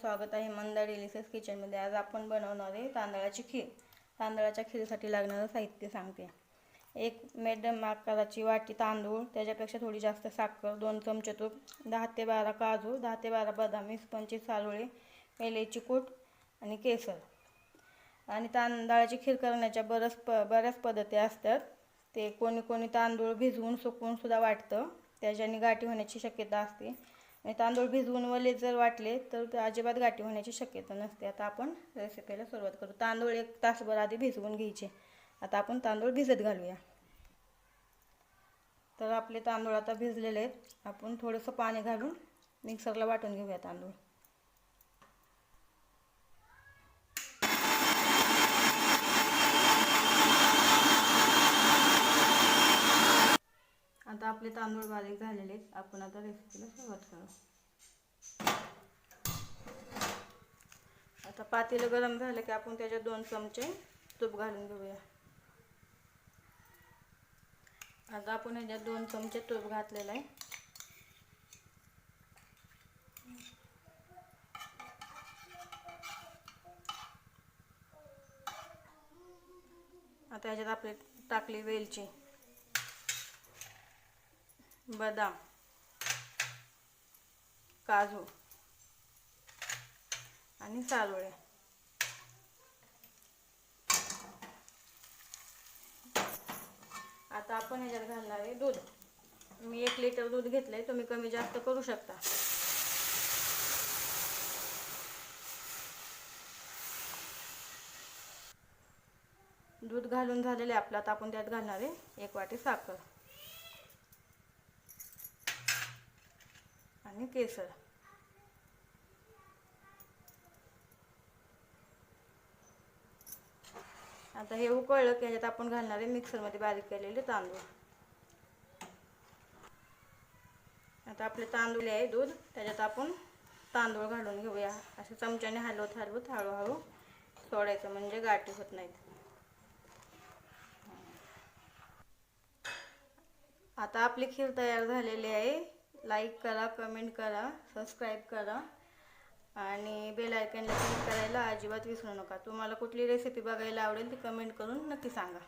स्वागत आहे मंदा डिलिशियस किचनमध्ये। आज आपण बनवणार आहे तांदळाची खीर। तांदळाच्या खीरीसाठी लागणारं साहित्य सांगते। एक मध्यम आकाराची वाटी तांदूळ, त्याच्यापेक्षा थोडी जास्त साखर, 2 चमचे तूप, 10 ते 12 काजू, 10 ते 12 बदाम, 20-25 सारोळे, वेलची कूट आणि केसर। आणि तांदळाची खीर करण्याच्या बऱ्याच पद्धती असतात। ते कोणी तांदूळ भिजवून सुकवून सुद्धा वाटतं, त्याच्याने गाठी होण्याची शक्यता असते। आणि तांदूळ भिजवून वले जर वाटले तर अजिबात गाठी होण्याची शक्यता नसते। आता आपण रेसिपीला सुरुवात करू। तांदूळ 1 तासभर आधी भिजवून घ्यायचे। आता आपण तांदूळ भिजत घालूया। तर आपले तांदूळ आता भिजलेले आहेत। आपण थोडंसं पाणी घालून मिक्सरला वाटून घेऊया तांदूळ। आता आपले तांदूळ बारीक झालेले आहेत। आपण आता रेसिपीला सुरुवात करू। आता पातेलं गरम झालं की आपण त्याच्यात 2 चमचे तूप घालून घेऊया। आता आपण याच्यात 2 चमचे तूप घातलेलं आहे। आता याच्यात आपले टाकली वेलची, बदाम, काजू आणि सारोळे। आता आपण ह्याच्यात घालणार आहे दूध। मी 1 लिटर दूध घेतलंय, तुम्ही कमी जास्त करू शकता। दूध घालून झालेले आपलं। आता आपण त्यात घालणार आहे 1 वाटी साखर आणि केसर। आता हे उकळलं की याच्यात आपण घालणार आहे मिक्सरमध्ये बारीक केलेले तांदूळ। आता आपले तांदूळ आहे दूध, त्याच्यात आपण तांदूळ घालून घेऊया। असे चमच्याने हलवत हळूहळू सोडायचं, म्हणजे गाठी होत नाहीत। आता आपली खीर तयार झालेली आहे। लाईक करा, कमेंट करा, सबस्क्राईब करा आणि बेल आयकॉनला क्लिक करायला अजिबात विसरू नका। तुम्हाला कुठली रेसिपी बघायला आवडेल ती कमेंट करून नक्की सांगा।